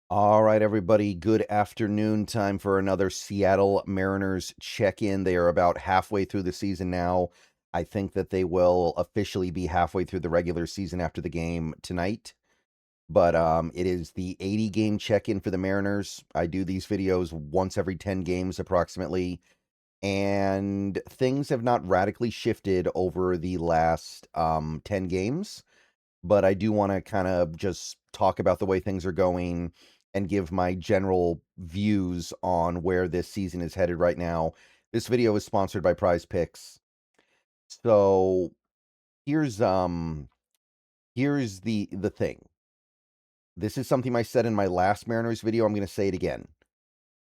All right, everybody. Good afternoon. Time for another Seattle Mariners check-in. They are about halfway through the season now. I think that they will officially be halfway through the regular season after the game tonight. But it is the 80-game check-in for the Mariners. I do these videos once every 10 games approximately, and things have not radically shifted over the last 10 games. But I do want to kind of just talk about the way things are going and give my general views on where this season is headed right now. This video is sponsored by Prize Picks. So here's the thing. This is something I said in my last Mariners video. I'm going to say it again.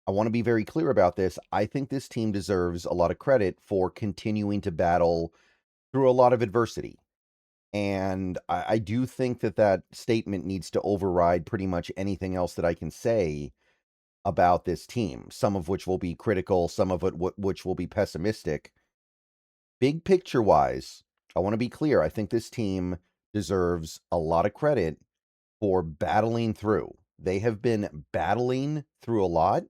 I want to be very clear about this. I think this team deserves a lot of credit for continuing to battle through a lot of adversity. And I do think that that statement needs to override pretty much anything else that I can say about this team, some of which will be critical, some of it which will be pessimistic. Big picture wise, I want to be clear. I think this team deserves a lot of credit for battling through. They have been battling through a lot.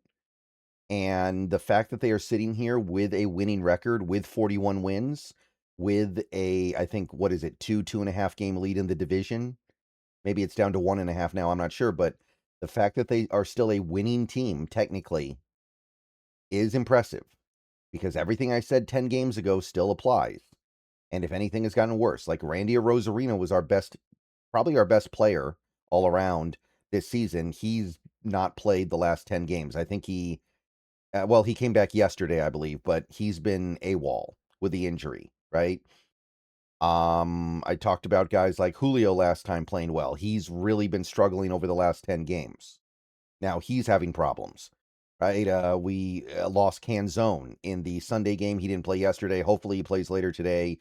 And the fact that they are sitting here with a winning record, with 41 wins, with a, I think, what is it, 2.5 game lead in the division? Maybe it's down to 1.5 now, I'm not sure. But the fact that they are still a winning team, technically, is impressive. Because everything I said 10 games ago still applies. And if anything has gotten worse, like Randy Arozarena was probably our best player all around this season. He's not played the last 10 games. I think he came back yesterday, I believe, but he's been AWOL with the injury, right? I talked about guys like Julio last time playing well. He's really been struggling over the last 10 games. Now he's having problems, right? We lost Canzone in the Sunday game. He didn't play yesterday. Hopefully he plays later today.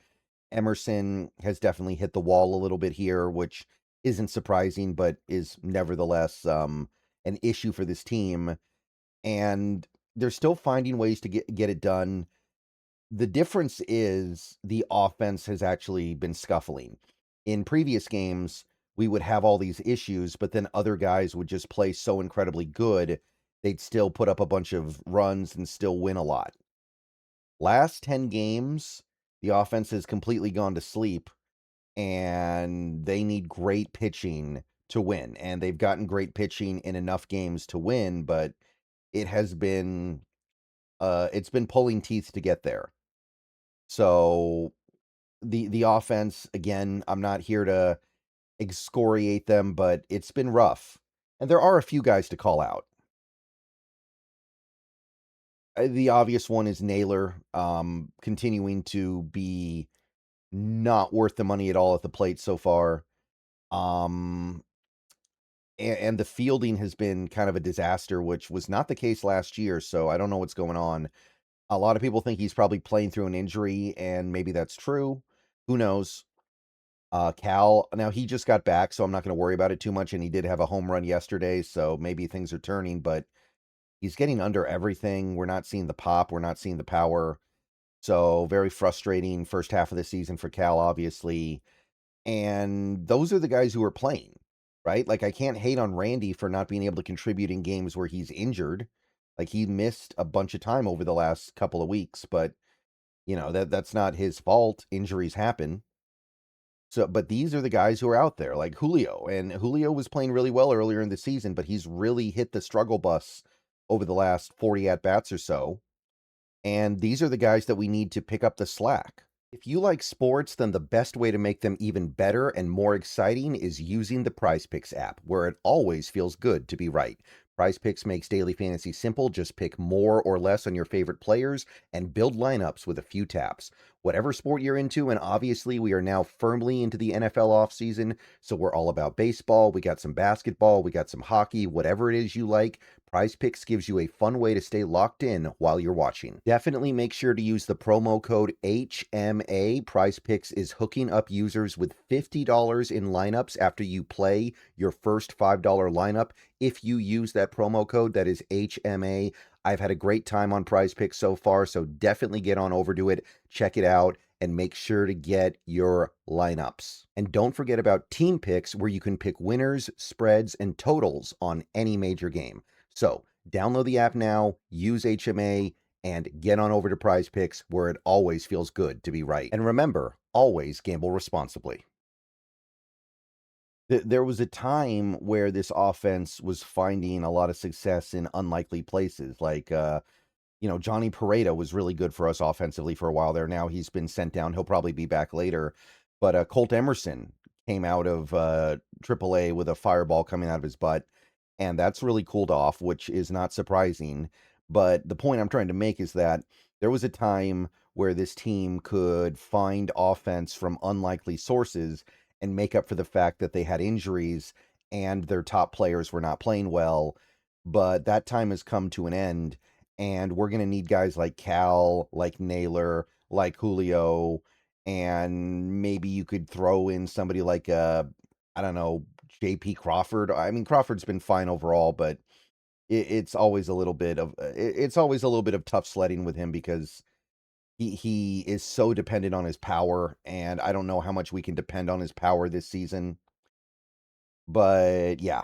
Emerson has definitely hit the wall a little bit here, which isn't surprising, but is nevertheless an issue for this team. And they're still finding ways to get it done. The difference is the offense has actually been scuffling. In previous games, we would have all these issues, but then other guys would just play so incredibly good, they'd still put up a bunch of runs and still win a lot. Last 10 games, the offense has completely gone to sleep, and they need great pitching to win. And they've gotten great pitching in enough games to win, but it has been it's been pulling teeth to get there. So the offense, again, I'm not here to excoriate them, but it's been rough. And there are a few guys to call out. The obvious one is Naylor, continuing to be not worth the money at all at the plate so far. Um, and the fielding has been kind of a disaster, which was not the case last year. So I don't know what's going on. A lot of people think he's probably playing through an injury, and maybe that's true. Who knows? Cal, now he just got back, so I'm not going to worry about it too much. And he did have a home run yesterday, so maybe things are turning, but he's getting under everything. We're not seeing the pop. We're not seeing the power. So very frustrating first half of the season for Cal, obviously. And those are the guys who are playing, right? Like, I can't hate on Randy for not being able to contribute in games where he's injured. Like, he missed a bunch of time over the last couple of weeks, but that's not his fault. Injuries happen. So, but these are the guys who are out there, like Julio. And Julio was playing really well earlier in the season, but he's really hit the struggle bus over the last 40 at-bats or so. And these are the guys that we need to pick up the slack. If you like sports, then the best way to make them even better and more exciting is using the PrizePicks app, where it always feels good to be right. PrizePicks makes daily fantasy simple. Just pick more or less on your favorite players and build lineups with a few taps. Whatever sport you're into, and obviously we are now firmly into the NFL offseason, so we're all about baseball. We got some basketball, we got some hockey, whatever it is you like. PrizePicks gives you a fun way to stay locked in while you're watching. Definitely make sure to use the promo code HMA. PrizePicks is hooking up users with $50 in lineups after you play your first $5 lineup. If you use that promo code, that is HMA. I've had a great time on PrizePicks so far, so definitely get on over to it, check it out, and make sure to get your lineups. And don't forget about team picks, where you can pick winners, spreads, and totals on any major game. So download the app now, use HMA, and get on over to Prize Picks, where it always feels good to be right. And remember, always gamble responsibly. There was a time where this offense was finding a lot of success in unlikely places. Like, Johnny Pareda was really good for us offensively for a while there. Now he's been sent down. He'll probably be back later. But Colt Emerson came out of AAA with a fireball coming out of his butt. And that's really cooled off, which is not surprising. But the point I'm trying to make is that there was a time where this team could find offense from unlikely sources and make up for the fact that they had injuries and their top players were not playing well. But that time has come to an end, and we're going to need guys like Cal, like Naylor, like Julio, and maybe you could throw in somebody like, I don't know, JP Crawford. I mean, Crawford's been fine overall, but it's always a little bit of tough sledding with him because he is so dependent on his power, and I don't know how much we can depend on his power this season. But yeah,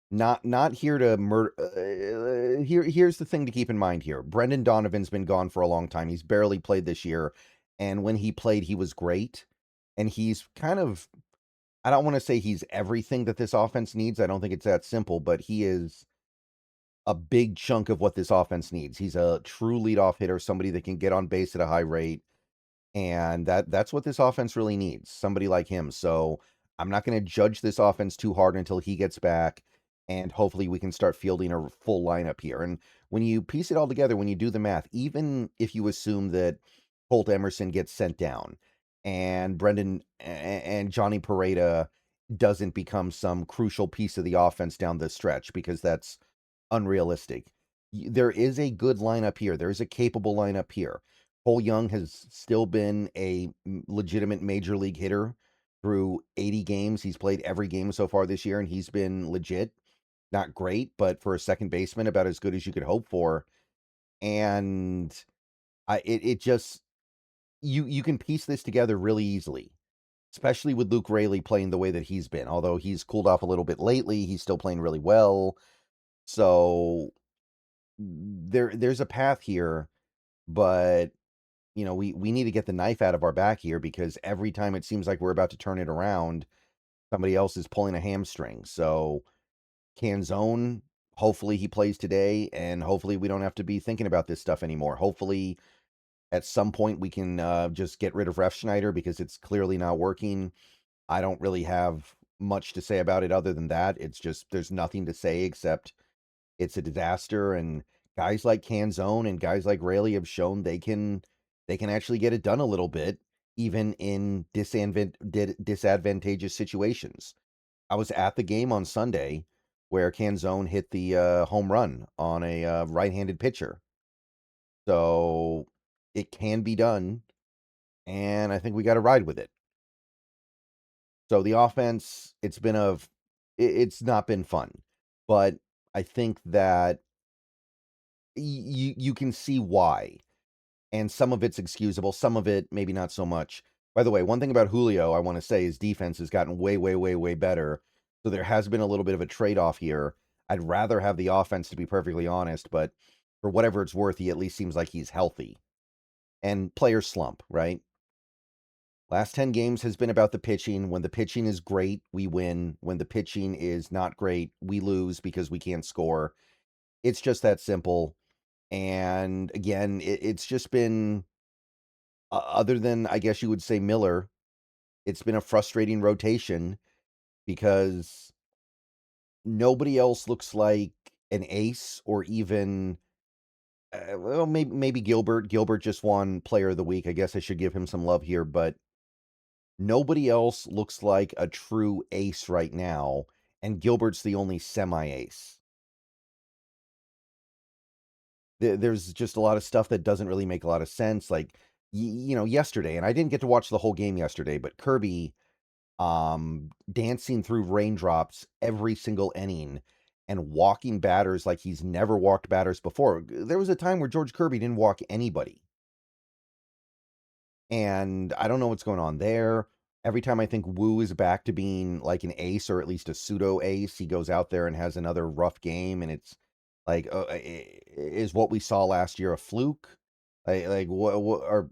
not here to murder. Here's the thing to keep in mind here. Brendan Donovan's been gone for a long time. He's barely played this year, and when he played, he was great. And he's kind of, I don't want to say he's everything that this offense needs. I don't think it's that simple, but he is a big chunk of what this offense needs. He's a true leadoff hitter, somebody that can get on base at a high rate, and that's what this offense really needs, somebody like him. So I'm not going to judge this offense too hard until he gets back, and hopefully we can start fielding a full lineup here. And when you piece it all together, when you do the math, even if you assume that Colt Emerson gets sent down and Brendan and Johnny Pareda doesn't become some crucial piece of the offense down the stretch, because that's unrealistic. There is a good lineup here. There is a capable lineup here. Cole Young has still been a legitimate major league hitter through 80 games. He's played every game so far this year, and he's been legit. Not great, but for a second baseman, about as good as you could hope for. And it just, you can piece this together really easily, especially with Luke Raley playing the way that he's been. Although he's cooled off a little bit lately, he's still playing really well. So there's a path here, but we need to get the knife out of our back here, because every time it seems like we're about to turn it around, somebody else is pulling a hamstring. So Canzone, hopefully he plays today, and hopefully we don't have to be thinking about this stuff anymore. Hopefully at some point we can just get rid of Ref Schneider, because it's clearly not working. I don't really have much to say about it other than that. It's just, there's nothing to say except it's a disaster, and guys like Canzone and guys like Rayleigh have shown they can actually get it done a little bit, even in disadvantageous situations. I was at the game on Sunday where Canzone hit the home run on a right-handed pitcher. So it can be done, and I think we got to ride with it. So the offense, it's not been fun, but I think that you can see why, and some of it's excusable, some of it maybe not so much. By the way, one thing about Julio I want to say is defense has gotten way, way, way, way better. So there has been a little bit of a trade-off here. I'd rather have the offense, to be perfectly honest, but for whatever it's worth, he at least seems like he's healthy. And players slump, right? Last 10 games has been about the pitching. When the pitching is great, we win. When the pitching is not great, we lose because we can't score. It's just that simple. And again, it's just been, other than, I guess you would say, Miller, it's been a frustrating rotation, because nobody else looks like an ace, or even, well, maybe Gilbert. Gilbert just won Player of the Week. I guess I should give him some love here, but nobody else looks like a true ace right now, and Gilbert's the only semi-ace. There's just a lot of stuff that doesn't really make a lot of sense. Like, yesterday, and I didn't get to watch the whole game yesterday, but Kirby dancing through raindrops every single inning and walking batters like he's never walked batters before. There was a time where George Kirby didn't walk anybody. And I don't know what's going on there. Every time I think Wu is back to being like an ace or at least a pseudo ace, he goes out there and has another rough game, and it's like, is what we saw last year a fluke? Like what or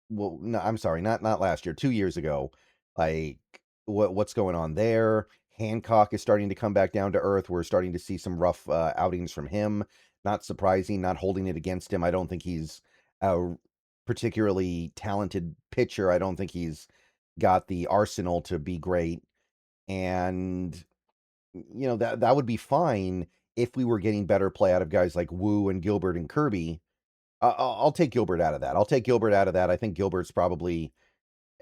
well, no, I'm sorry, not last year, 2 years ago. Like what's going on there? Hancock is starting to come back down to earth. We're starting to see some rough outings from him. Not surprising, not holding it against him. I don't think he's a particularly talented pitcher. I don't think he's got the arsenal to be great. And that would be fine if we were getting better play out of guys like Wu and Gilbert and Kirby. I'll take Gilbert out of that. I'll take Gilbert out of that. I think Gilbert's probably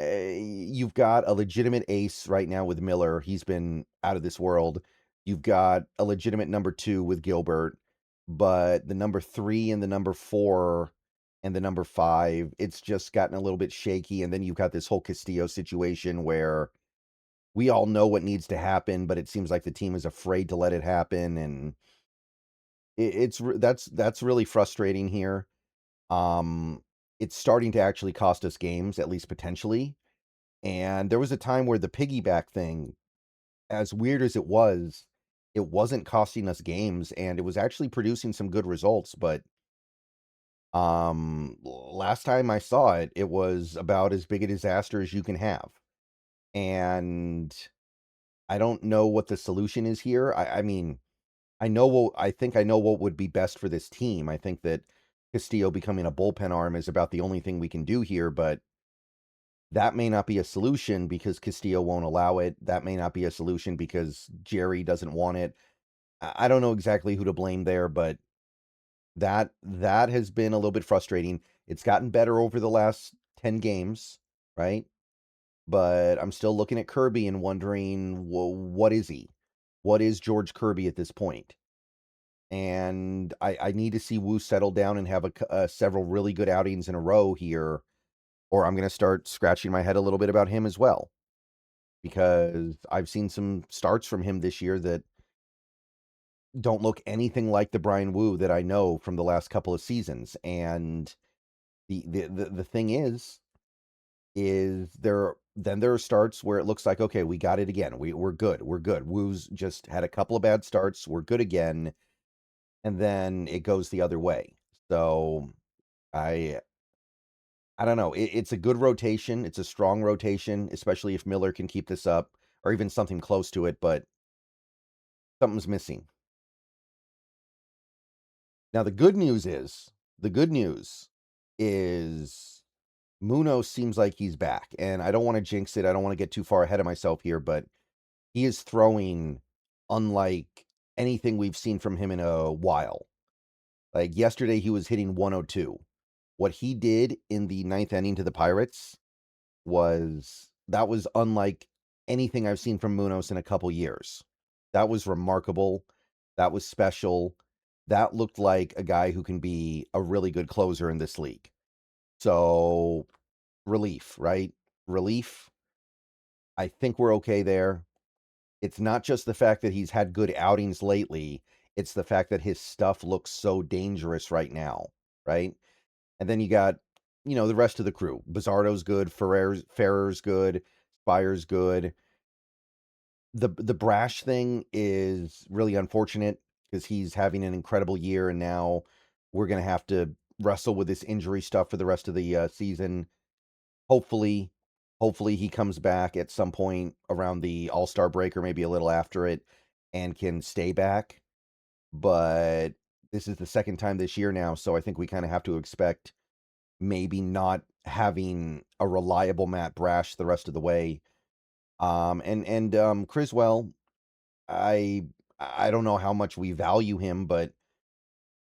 you've got a legitimate ace right now with Miller. He's been out of this world. You've got a legitimate number 2 with Gilbert, but the number 3 and the number 4 and the number 5, it's just gotten a little bit shaky. And then you've got this whole Castillo situation where we all know what needs to happen, but it seems like the team is afraid to let it happen, and that's really frustrating here. It's starting to actually cost us games, at least potentially. And there was a time where the piggyback thing, as weird as it wasn't costing us games, and it was actually producing some good results. But last time I saw it, it was about as big a disaster as you can have. And I don't know what the solution is here. I mean, I think I know what would be best for this team. I think that Castillo becoming a bullpen arm is about the only thing we can do here, but that may not be a solution because Castillo won't allow it. That may not be a solution because Jerry doesn't want it. I don't know exactly who to blame there, but that has been a little bit frustrating. It's gotten better over the last 10 games, right? But I'm still looking at Kirby and wondering, well, what is he? What is George Kirby at this point? And I need to see Wu settle down and have several really good outings in a row here, or I'm going to start scratching my head a little bit about him as well, because I've seen some starts from him this year that don't look anything like the Brian Wu that I know from the last couple of seasons. And the thing is there are starts where it looks like, okay, we got it again. We're good. We're good. Wu's just had a couple of bad starts. We're good again. And then it goes the other way. So I I don't know. It's a good rotation. It's a strong rotation, especially if Miller can keep this up or even something close to it, but something's missing. Now the good news is Munoz seems like he's back, and I don't want to jinx it. I don't want to get too far ahead of myself here, but he is throwing unlike anything we've seen from him in a while. Like yesterday, he was hitting 102. What he did in the ninth inning to the Pirates was unlike anything I've seen from Munoz in a couple years. That was remarkable. That was special. That looked like a guy who can be a really good closer in this league. So, relief, right? Relief. I think we're okay there. It's not just the fact that he's had good outings lately, it's the fact that his stuff looks so dangerous right now, right? And then you got, the rest of the crew. Bizardo's good, Ferrer's good, Spire's good. The Brash thing is really unfortunate because he's having an incredible year, and now we're gonna have to wrestle with this injury stuff for the rest of the season. Hopefully, hopefully he comes back at some point around the All-Star break or maybe a little after it and can stay back. But this is the second time this year now, so I think we kind of have to expect maybe not having a reliable Matt Brash the rest of the way. And Criswell, I I don't know how much we value him, but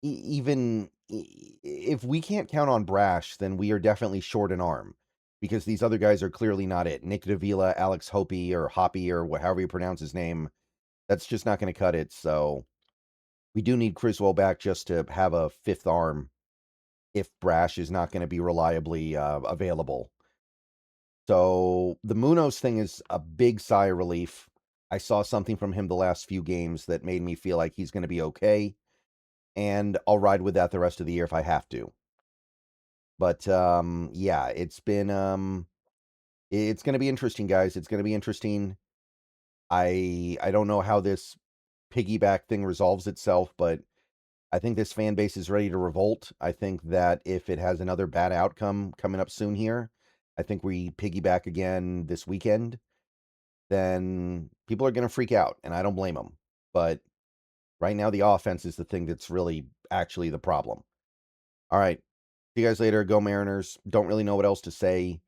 if we can't count on Brash, then we are definitely short an arm because these other guys are clearly not it. Nick Davila, Alex Hoppe or Hoppy or however you pronounce his name, that's just not going to cut it. So we do need Criswell back just to have a fifth arm if Brash is not going to be reliably available. So the Munoz thing is a big sigh of relief. I saw something from him the last few games that made me feel like he's going to be okay, and I'll ride with that the rest of the year if I have to. But yeah, it's been it's going to be interesting, guys. It's going to be interesting. I don't know how this piggyback thing resolves itself, but I think this fan base is ready to revolt. I think that if it has another bad outcome coming up soon here, I think we piggyback again this weekend, then people are going to freak out, and I don't blame them. But right now, the offense is the thing that's really actually the problem. All right. See you guys later. Go Mariners. Don't really know what else to say.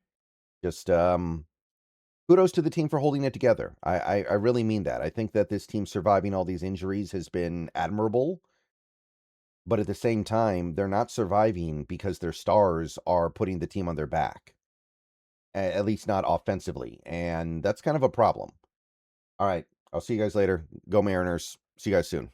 Just kudos to the team for holding it together. I really mean that. I think that this team surviving all these injuries has been admirable. But at the same time, they're not surviving because their stars are putting the team on their back. At least not offensively. And that's kind of a problem. All right. I'll see you guys later. Go Mariners. See you guys soon.